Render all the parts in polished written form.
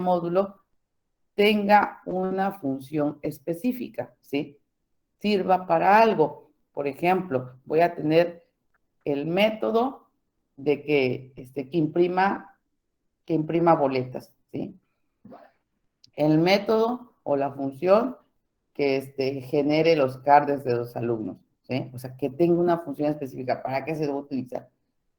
módulo tenga una función específica, ¿sí? Sirva para algo. Por ejemplo, voy a tener el método de que imprima boletas, ¿sí? El método o la función que genere los cards de los alumnos, ¿sí? O sea, que tenga una función específica. ¿Para qué se debe utilizar?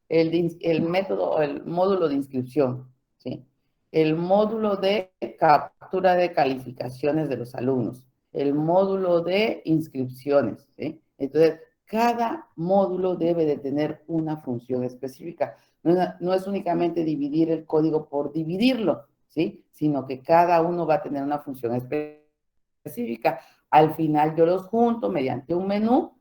El método o el módulo de inscripción, ¿sí? El módulo de captura de calificaciones de los alumnos, el módulo de inscripciones, ¿sí? Entonces, cada módulo debe de tener una función específica. No es únicamente dividir el código por dividirlo, ¿sí? Sino que cada uno va a tener una función específica. Al final yo los junto mediante un menú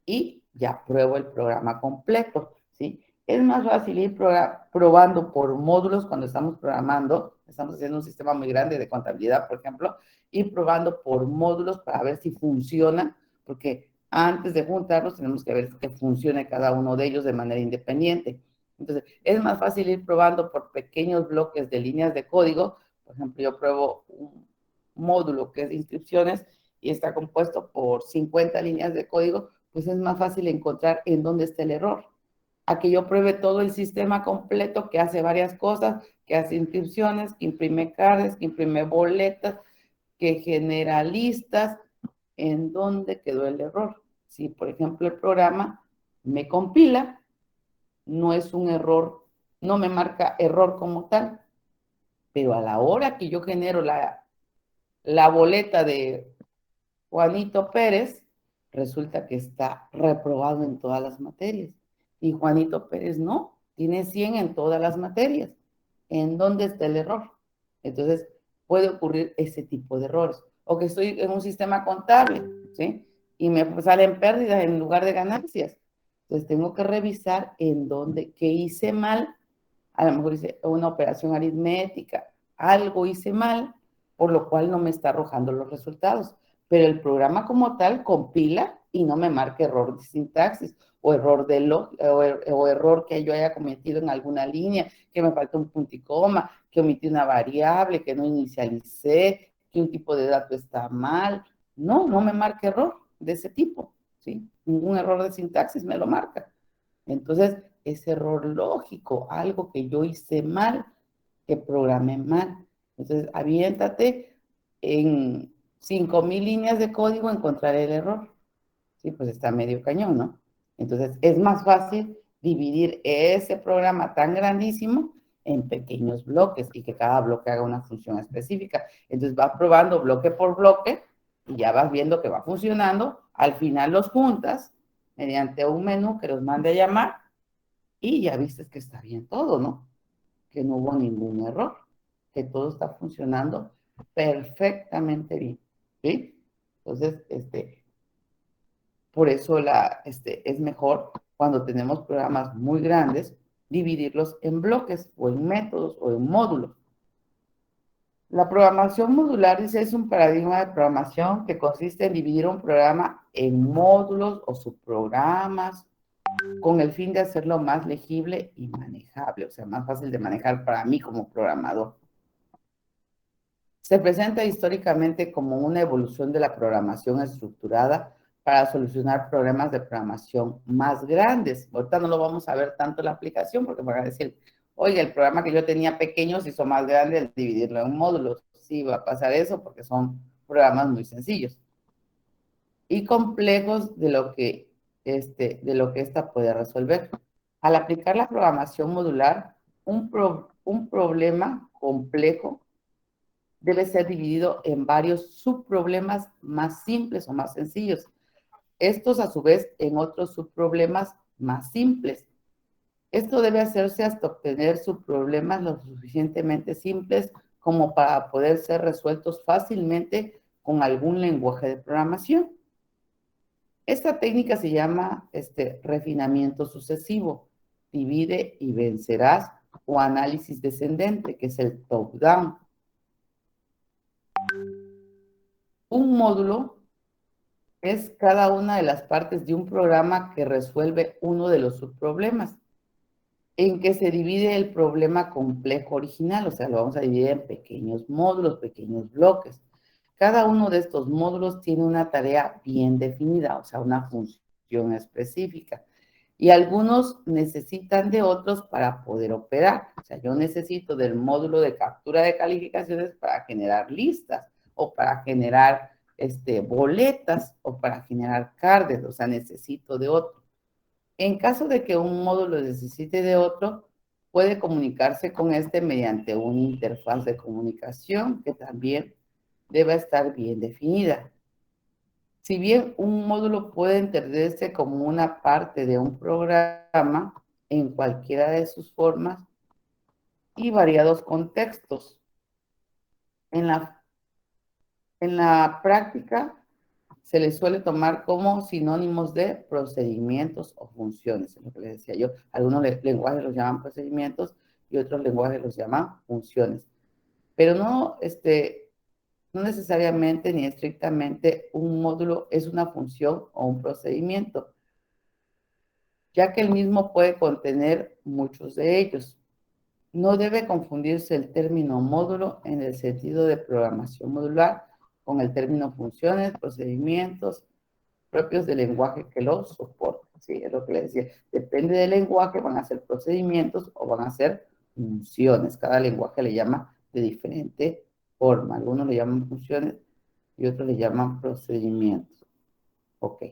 y ya pruebo el programa completo, ¿sí? Es más fácil ir probando por módulos cuando estamos programando, estamos haciendo un sistema muy grande de contabilidad, por ejemplo, ir probando por módulos para ver si funciona, porque antes de juntarlos tenemos que ver que funcione cada uno de ellos de manera independiente. Entonces, es más fácil ir probando por pequeños bloques de líneas de código. Por ejemplo, yo pruebo un módulo que es de inscripciones y está compuesto por 50 líneas de código, pues es más fácil encontrar en dónde está el error. A que yo pruebe todo el sistema completo que hace varias cosas, que hace inscripciones, que imprime cards, que imprime boletas, que genera listas, en dónde quedó el error. Si, por ejemplo, el programa me compila, no es un error, no me marca error como tal, pero a la hora que yo genero la boleta de Juanito Pérez, resulta que está reprobado en todas las materias. Y Juanito Pérez no, tiene 100 en todas las materias. ¿En dónde está el error? Entonces, puede ocurrir ese tipo de errores. O que estoy en un sistema contable, ¿sí? Y me salen pérdidas en lugar de ganancias. Entonces, tengo que revisar en dónde, qué hice mal. A lo mejor hice una operación aritmética, algo hice mal, por lo cual no me está arrojando los resultados. Pero el programa como tal compila y no me marca error de sintaxis o error o error que yo haya cometido en alguna línea, que me falta un punto y coma, que omití una variable, que no inicialicé, que un tipo de dato está mal. No me marca error de ese tipo, ¿sí? Ningún error de sintaxis me lo marca. Entonces, es error lógico, algo que yo hice mal, que programé mal. Entonces, aviéntate en 5,000 líneas de código encontrar el error. Sí, pues está medio cañón, ¿no? Entonces, es más fácil dividir ese programa tan grandísimo en pequeños bloques y que cada bloque haga una función específica. Entonces, vas probando bloque por bloque y ya vas viendo que va funcionando. Al final los juntas mediante un menú que los mande a llamar y ya viste que está bien todo, ¿no? Que no hubo ningún error, que todo está funcionando perfectamente bien, ¿sí? Entonces, por eso es mejor cuando tenemos programas muy grandes, dividirlos en bloques o en métodos o en módulos. La programación modular es un paradigma de programación que consiste en dividir un programa en módulos o subprogramas con el fin de hacerlo más legible y manejable, o sea, más fácil de manejar para mí como programador. Se presenta históricamente como una evolución de la programación estructurada para solucionar problemas de programación más grandes. Ahorita no lo vamos a ver tanto en la aplicación porque van a decir, oye, el programa que yo tenía pequeño se hizo más grande al dividirlo en módulos. Sí, va a pasar eso porque son programas muy sencillos y complejos de lo que esta puede resolver. Al aplicar la programación modular, un problema complejo debe ser dividido en varios subproblemas más simples o más sencillos. Estos, a su vez, en otros subproblemas más simples. Esto debe hacerse hasta obtener subproblemas lo suficientemente simples como para poder ser resueltos fácilmente con algún lenguaje de programación. Esta técnica se llama refinamiento sucesivo, divide y vencerás, o análisis descendente, que es el top-down. Un módulo es cada una de las partes de un programa que resuelve uno de los subproblemas. en que se divide el problema complejo original, o sea, lo vamos a dividir en pequeños módulos, pequeños bloques. Cada uno de estos módulos tiene una tarea bien definida, o sea, una función específica. Y algunos necesitan de otros para poder operar. O sea, yo necesito del módulo de captura de calificaciones para generar listas o para generar boletas o para generar cards, o sea, necesito de otro. En caso de que un módulo necesite de otro, puede comunicarse con este mediante una interfaz de comunicación que también debe estar bien definida. Si bien un módulo puede entenderse como una parte de un programa en cualquiera de sus formas y variados contextos, en la práctica se les suele tomar como sinónimos de procedimientos o funciones, es lo que les decía yo. Algunos lenguajes los llaman procedimientos y otros lenguajes los llaman funciones. Pero no, no necesariamente ni estrictamente un módulo es una función o un procedimiento, ya que el mismo puede contener muchos de ellos. No debe confundirse el término módulo en el sentido de programación modular con el término funciones, procedimientos propios del lenguaje que los soporta. Sí, es lo que les decía. Depende del lenguaje, van a ser procedimientos o van a ser funciones. Cada lenguaje le llama de diferente forma. Algunos le llaman funciones y otros le llaman procedimientos. Ok.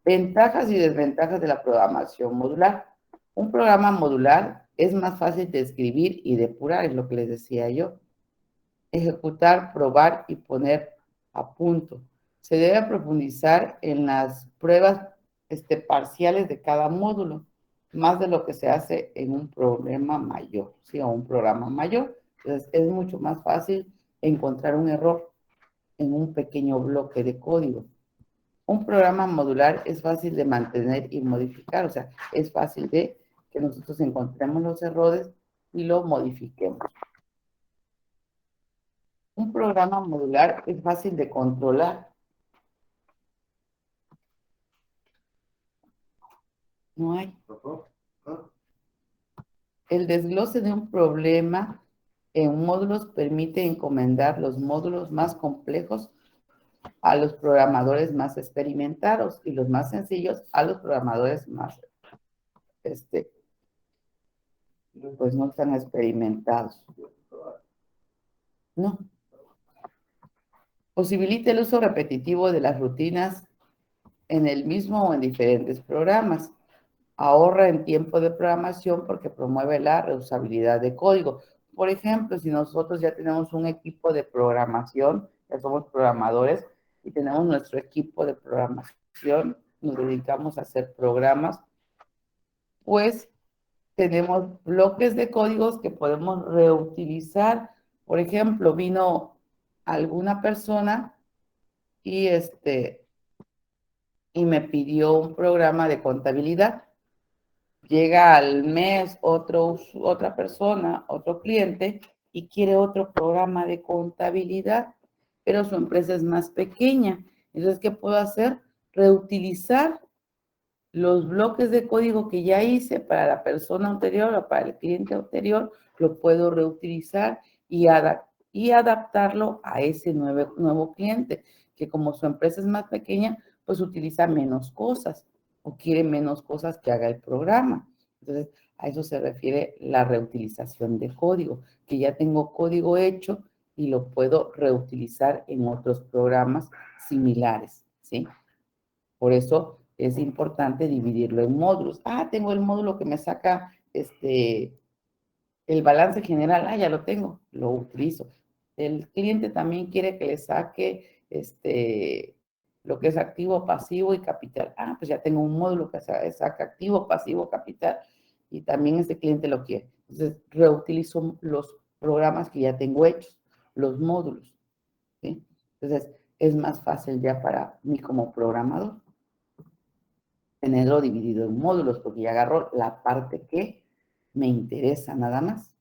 Ventajas y desventajas de la programación modular. Un programa modular es más fácil de escribir y depurar, es lo que les decía yo. Ejecutar, probar y poner a punto. Se debe profundizar en las pruebas parciales de cada módulo, más de lo que se hace en un problema mayor, ¿sí? O un programa mayor. Entonces, es mucho más fácil encontrar un error en un pequeño bloque de código. Un programa modular es fácil de mantener y modificar, o sea, es fácil de que nosotros encontremos los errores y lo modifiquemos. Un programa modular es fácil de controlar. No hay. El desglose de un problema en módulos permite encomendar los módulos más complejos a los programadores más experimentados y los más sencillos a los programadores más, pues no tan experimentados. No. Posibilita el uso repetitivo de las rutinas en el mismo o en diferentes programas. Ahorra en tiempo de programación porque promueve la reusabilidad de código. Por ejemplo, si nosotros ya tenemos un equipo de programación, ya somos programadores y tenemos nuestro equipo de programación, nos dedicamos a hacer programas, pues tenemos bloques de códigos que podemos reutilizar. Por ejemplo, vino alguna persona y y me pidió un programa de contabilidad. Llega al mes otra persona, otro cliente, y quiere otro programa de contabilidad, pero su empresa es más pequeña. Entonces, ¿qué puedo hacer? Reutilizar los bloques de código que ya hice para la persona anterior o para el cliente anterior, lo puedo reutilizar y adaptarlo a ese nuevo cliente, que como su empresa es más pequeña, pues utiliza menos cosas o quiere menos cosas que haga el programa. Entonces, a eso se refiere la reutilización de código, que ya tengo código hecho y lo puedo reutilizar en otros programas similares, ¿sí? Por eso es importante dividirlo en módulos. Ah, tengo el módulo que me saca el balance general. Ah, ya lo tengo, lo utilizo. El cliente también quiere que le saque lo que es activo, pasivo y capital. Ah, pues ya tengo un módulo que saca activo, pasivo, capital. Y también este cliente lo quiere. Entonces, reutilizo los programas que ya tengo hechos, los módulos, ¿sí? Entonces, es más fácil ya para mí como programador tenerlo dividido en módulos, porque ya agarro la parte que me interesa nada más.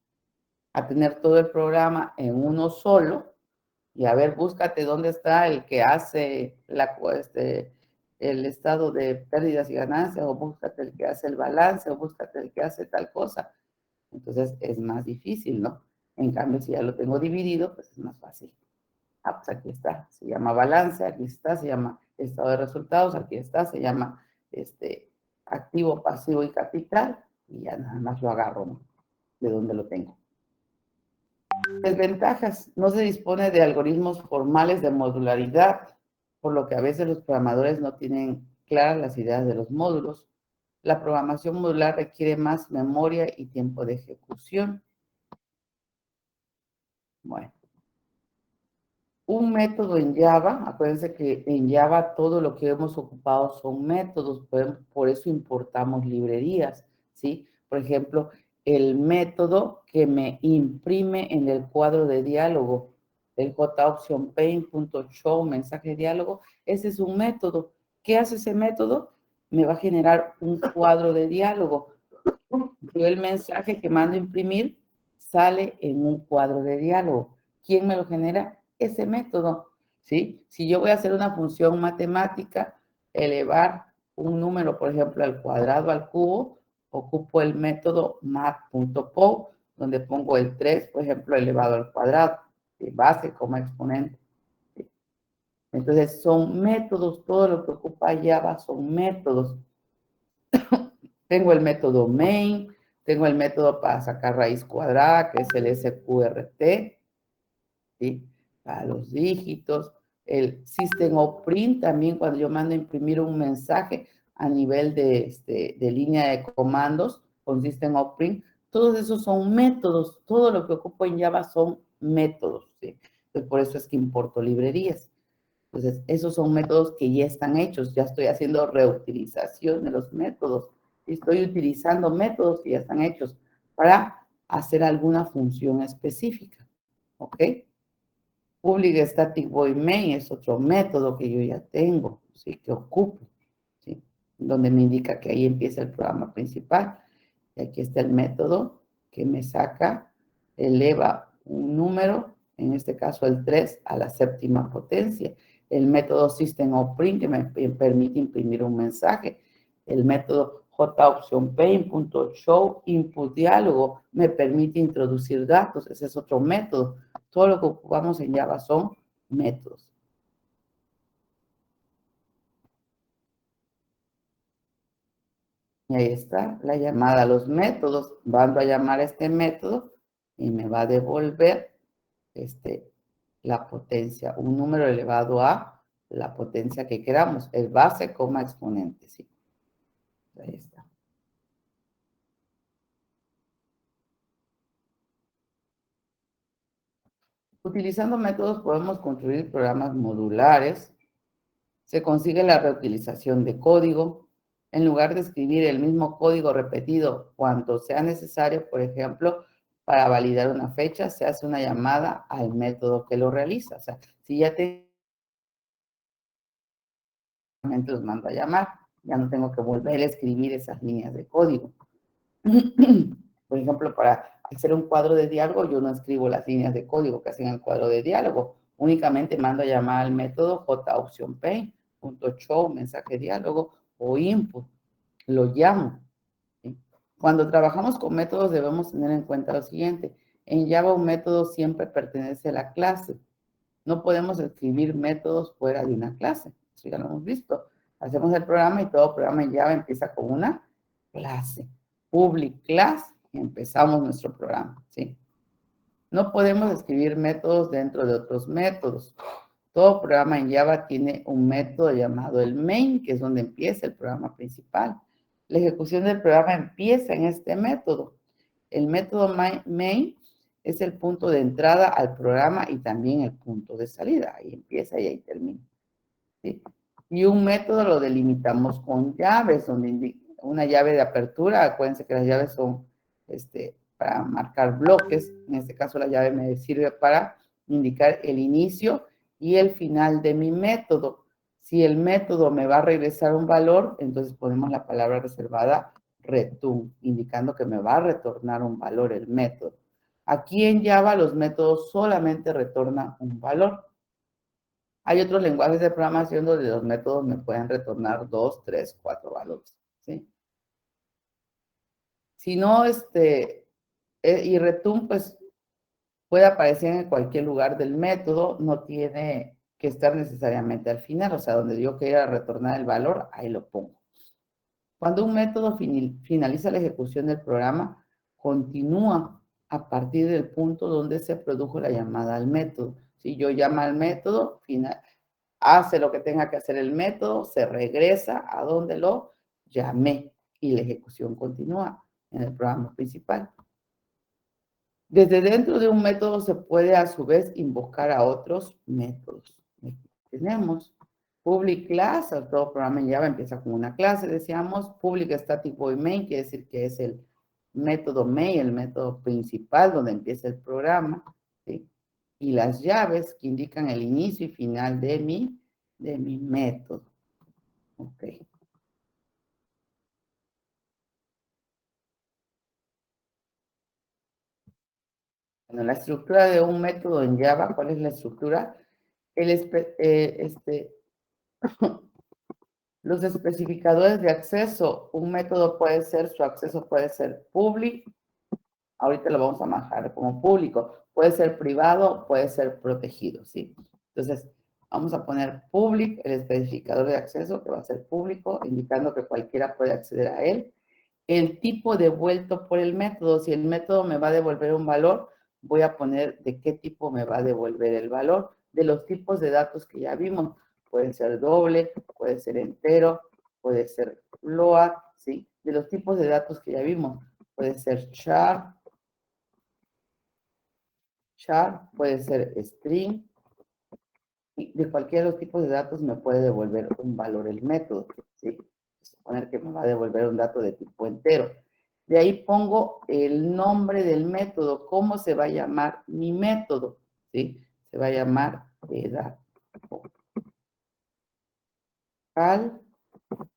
A tener todo el programa en uno solo y a ver, búscate dónde está el que hace el estado de pérdidas y ganancias, o búscate el que hace el balance, o búscate el que hace tal cosa. Entonces es más difícil, ¿no? En cambio, si ya lo tengo dividido, pues es más fácil. Ah, pues aquí está, se llama balance, aquí está, se llama estado de resultados, aquí está, se llama activo, pasivo y capital, y ya nada más lo agarro, ¿no? De donde lo tengo. Desventajas, no se dispone de algoritmos formales de modularidad, por lo que a veces los programadores no tienen claras las ideas de los módulos. La programación modular requiere más memoria y tiempo de ejecución. Bueno, un método en Java, acuérdense que en Java todo lo que hemos ocupado son métodos, por eso importamos librerías, ¿sí? Por ejemplo, el método que me imprime en el cuadro de diálogo, el joptionPaint.show, mensaje de diálogo, ese es un método. ¿Qué hace ese método? Me va a generar un cuadro de diálogo. Yo el mensaje que mando a imprimir sale en un cuadro de diálogo. ¿Quién me lo genera? Ese método, ¿sí? Si yo voy a hacer una función matemática, elevar un número, por ejemplo, al cuadrado al cubo, ocupo el método mat.pow, donde pongo el 3, por ejemplo, elevado al cuadrado, base como exponente. ¿Sí? Entonces, son métodos, todo lo que ocupa Java son métodos. Tengo el método main, tengo el método para sacar raíz cuadrada, que es el SQRT, ¿sí? Para los dígitos. El system.out.print también cuando yo mando a imprimir un mensaje a nivel de línea de comandos con system.out.print. Todos esos son métodos. Todo lo que ocupo en Java son métodos, ¿sí? Entonces, por eso es que importo librerías. Entonces, esos son métodos que ya están hechos. Ya estoy haciendo reutilización de los métodos. Estoy utilizando métodos que ya están hechos para hacer alguna función específica. ¿Ok? Public Static Void Main es otro método que yo ya tengo, ¿sí? Que ocupo, ¿sí? Donde me indica que ahí empieza el programa principal. Y aquí está el método que me saca, eleva un número, en este caso el 3 a la séptima potencia. El método system.out.print que me permite imprimir un mensaje. El método joptionPaint.show input diálogo me permite introducir datos. Ese es otro método. Todo lo que ocupamos en Java son métodos. Y ahí está la llamada a los métodos. Mando a llamar a este método y me va a devolver la potencia, un número elevado a la potencia que queramos, el base, coma, exponente, ¿sí? Ahí está. Utilizando métodos podemos construir programas modulares. Se consigue la reutilización de código. En lugar de escribir el mismo código repetido cuanto sea necesario, por ejemplo, para validar una fecha, se hace una llamada al método que lo realiza. O sea, si ya los mando a llamar, ya no tengo que volver a escribir esas líneas de código. Por ejemplo, para hacer un cuadro de diálogo, yo no escribo las líneas de código que hacen el cuadro de diálogo, únicamente mando a llamar al método joptionPaint.show, mensaje diálogo o input, lo llamo. ¿Sí? Cuando trabajamos con métodos debemos tener en cuenta lo siguiente, en Java un método siempre pertenece a la clase, no podemos escribir métodos fuera de una clase, eso ya lo hemos visto. Hacemos el programa y todo programa en Java empieza con una clase. Public class y empezamos nuestro programa, ¿sí? No podemos escribir métodos dentro de otros métodos. Todo programa en Java tiene un método llamado el main, que es donde empieza el programa principal. La ejecución del programa empieza en este método. El método main es el punto de entrada al programa y también el punto de salida. Ahí empieza y ahí termina. ¿Sí? Y un método lo delimitamos con llaves, donde una llave de apertura, acuérdense que las llaves son para marcar bloques, en este caso la llave me sirve para indicar el inicio y el final de mi método. Si el método me va a regresar un valor, entonces ponemos la palabra reservada return, indicando que me va a retornar un valor el método. Aquí en Java los métodos solamente retornan un valor. Hay otros lenguajes de programación donde los métodos me pueden retornar 2, 3, 4 valores, ¿sí? Si no, y return, pues, puede aparecer en cualquier lugar del método, no tiene que estar necesariamente al final, o sea, donde yo quiera retornar el valor, ahí lo pongo. Cuando un método finaliza la ejecución del programa, continúa a partir del punto donde se produjo la llamada al método. Si yo llamo al método, hace lo que tenga que hacer el método, se regresa a donde lo llamé y la ejecución continúa en el programa principal. Desde dentro de un método se puede a su vez invocar a otros métodos. Aquí tenemos public class, todo programa en Java empieza con una clase, decíamos, public static void main, quiere decir que es el método main, el método principal donde empieza el programa, ¿sí? Y las llaves que indican el inicio y final de mi método. Ok. Bueno, la estructura de un método en Java, ¿cuál es la estructura? Los especificadores de acceso, un método puede ser, su acceso puede ser public, ahorita lo vamos a manejar como público, puede ser privado, puede ser protegido, ¿sí? Entonces, vamos a poner public, el especificador de acceso, que va a ser público, indicando que cualquiera puede acceder a él. El tipo devuelto por el método, si el método me va a devolver un valor, voy a poner de qué tipo me va a devolver el valor, de los tipos de datos que ya vimos. Puede ser doble, puede ser entero, puede ser float, ¿sí? De los tipos de datos que ya vimos. Puede ser char, puede ser string, y de cualquiera de los tipos de datos me puede devolver un valor el método, ¿sí? Suponer que me va a devolver un dato de tipo entero. De ahí pongo el nombre del método, cómo se va a llamar mi método, ¿sí? Se va a llamar edad.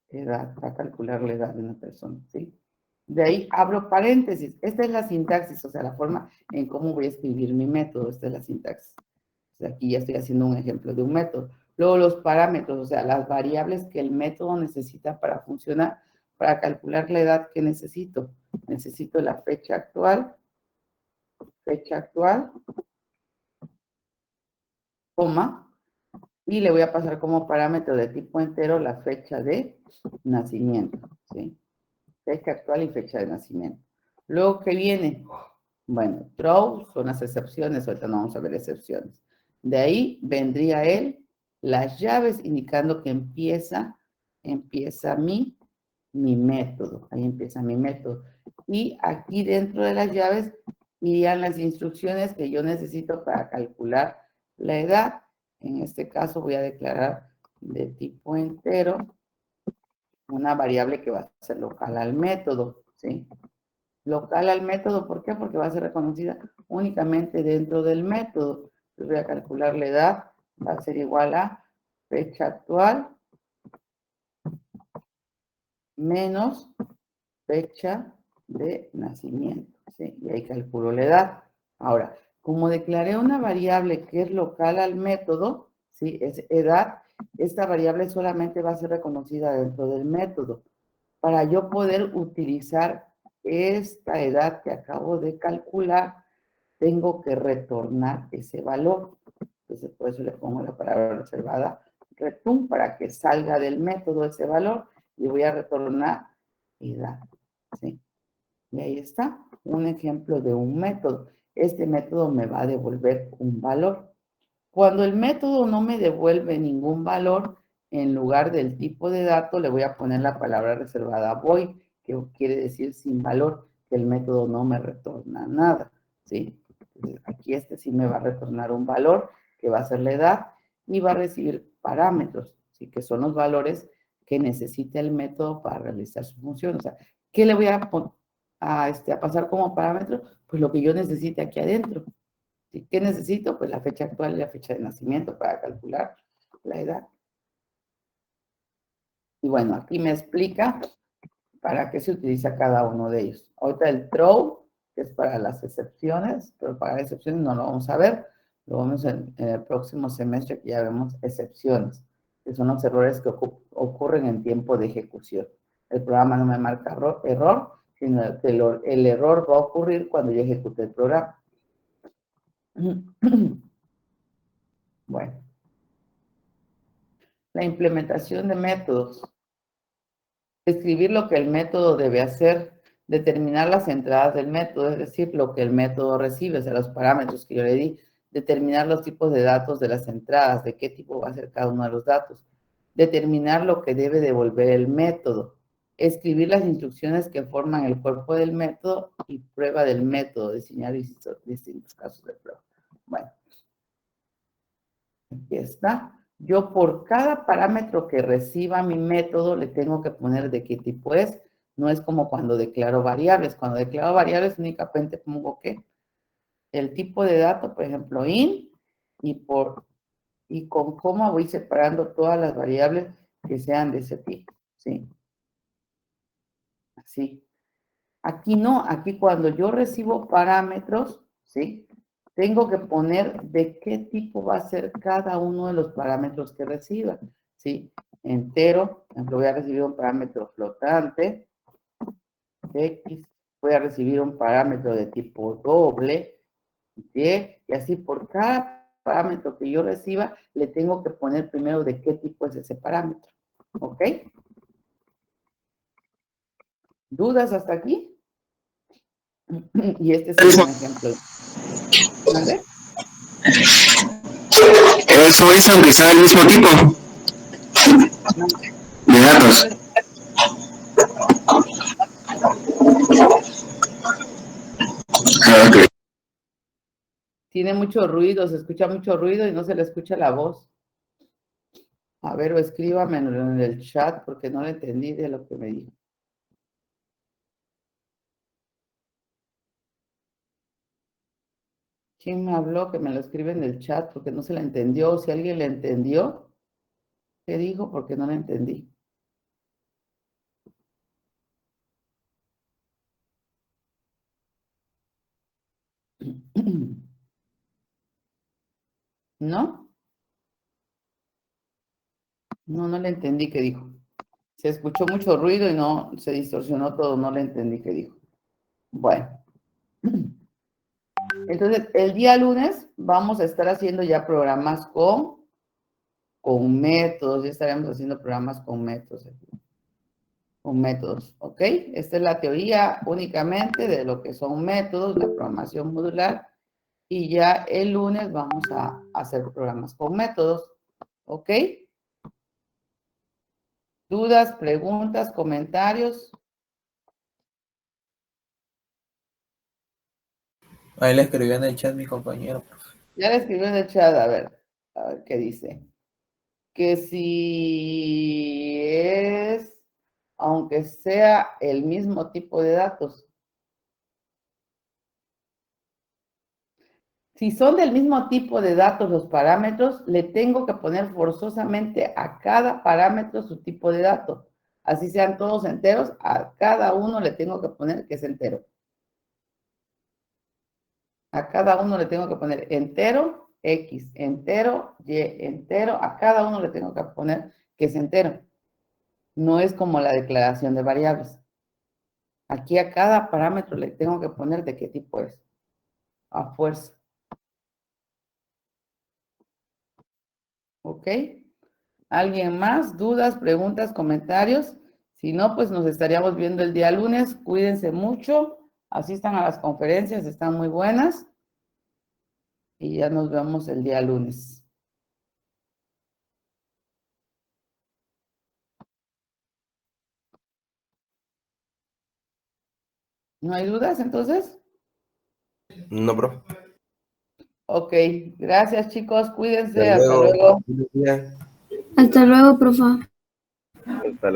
Edad, para calcular la edad de una persona, ¿sí? De ahí abro paréntesis. Esta es la sintaxis, o sea, la forma en cómo voy a escribir mi método. Esta es la sintaxis. O sea, aquí ya estoy haciendo un ejemplo de un método. Luego los parámetros, o sea, las variables que el método necesita para funcionar, para calcular la edad que necesito. Necesito la fecha actual, coma, y le voy a pasar como parámetro de tipo entero la fecha de nacimiento, ¿sí? Fecha actual y fecha de nacimiento. Luego, ¿qué viene? Bueno, throw son las excepciones, ahorita no vamos a ver excepciones. De ahí vendría las llaves indicando que empieza mi método. Ahí empieza mi método. Y aquí dentro de las llaves irían las instrucciones que yo necesito para calcular la edad. En este caso voy a declarar de tipo entero una variable que va a ser local al método, ¿sí? Local al método, ¿por qué? Porque va a ser reconocida únicamente dentro del método. Entonces voy a calcular la edad, va a ser igual a fecha actual menos fecha de nacimiento, ¿sí? Y ahí calculo la edad. Ahora, como declaré una variable que es local al método, ¿sí? Es edad, esta variable solamente va a ser reconocida dentro del método. Para yo poder utilizar esta edad que acabo de calcular, tengo que retornar ese valor. Entonces, por eso le pongo la palabra reservada return para que salga del método ese valor y voy a retornar edad. ¿Sí? Y ahí está, un ejemplo de un método. Este método me va a devolver un valor. Cuando el método no me devuelve ningún valor, en lugar del tipo de dato le voy a poner la palabra reservada void, que quiere decir sin valor, que el método no me retorna nada, ¿sí? Entonces, aquí sí me va a retornar un valor, que va a ser la edad, y va a recibir parámetros, ¿sí? Que son los valores que necesita el método para realizar su función. O sea, ¿qué le voy a pasar como parámetro? Pues lo que yo necesite aquí adentro. ¿Qué necesito? Pues la fecha actual y la fecha de nacimiento para calcular la edad. Y bueno, aquí me explica para qué se utiliza cada uno de ellos. Ahorita el throw, que es para las excepciones, pero para las excepciones no lo vamos a ver. Lo vemos en el próximo semestre, que ya vemos excepciones, que son los errores que ocurren en tiempo de ejecución. El programa no me marca error, sino que el error va a ocurrir cuando yo ejecute el programa. Bueno, la implementación de métodos. Escribir lo que el método debe hacer, determinar las entradas del método, es decir, lo que el método recibe, o sea, los parámetros que yo le di, determinar los tipos de datos de las entradas, de qué tipo va a ser cada uno de los datos, determinar lo que debe devolver el método, escribir las instrucciones que forman el cuerpo del método y prueba del método, diseñar distintos casos de prueba. Bueno, aquí está. Yo por cada parámetro que reciba mi método le tengo que poner de qué tipo es. No es como cuando declaro variables. Cuando declaro variables únicamente pongo que el tipo de dato, por ejemplo, int, y con coma voy separando todas las variables que sean de ese tipo. ¿Sí? Así. Aquí no, aquí cuando yo recibo parámetros, ¿sí? Tengo que poner de qué tipo va a ser cada uno de los parámetros que reciba, ¿sí? Entero, por ejemplo, voy a recibir un parámetro flotante, X, voy a recibir un parámetro de tipo doble, Y, y así por cada parámetro que yo reciba, le tengo que poner primero de qué tipo es ese parámetro, ¿ok? ¿Dudas hasta aquí? Y este es un ejemplo. ¿Vale? Eso es aunque sea el mismo tipo de datos. Okay. Tiene mucho ruido, se escucha mucho ruido y no se le escucha la voz. A ver, o escríbame en el chat porque no le entendí de lo que me dijo. ¿Quién me habló? Que me lo escribe en el chat porque no se le entendió. Si alguien le entendió, ¿qué dijo? Porque no le entendí. ¿No? No le entendí qué dijo. Se escuchó mucho ruido y no, se distorsionó todo, no le entendí qué dijo. Bueno. Entonces, el día lunes vamos a estar haciendo ya programas con métodos, ya estaremos haciendo programas con métodos. ¿Ok? Esta es la teoría únicamente de lo que son métodos, la programación modular, y ya el lunes vamos a hacer programas con métodos, ¿ok? ¿Dudas, preguntas, comentarios? Ahí le escribió en el chat mi compañero. Ya le escribió en el chat, a ver qué dice. Que si es, aunque sea el mismo tipo de datos. Si son del mismo tipo de datos los parámetros, le tengo que poner forzosamente a cada parámetro su tipo de dato. Así sean todos enteros, a cada uno le tengo que poner que es entero. A cada uno le tengo que poner entero, X, entero, Y, entero. A cada uno le tengo que poner que es entero. No es como la declaración de variables. Aquí a cada parámetro le tengo que poner de qué tipo es. A fuerza. ¿Ok? ¿Alguien más? ¿Dudas, preguntas, comentarios? Si no, pues nos estaríamos viendo el día lunes. Cuídense mucho. Asistan a las conferencias, están muy buenas. Y ya nos vemos el día lunes. ¿No hay dudas entonces? No, bro. Ok, gracias chicos, cuídense, Hasta hasta luego. luego. Hasta luego, profe. Hasta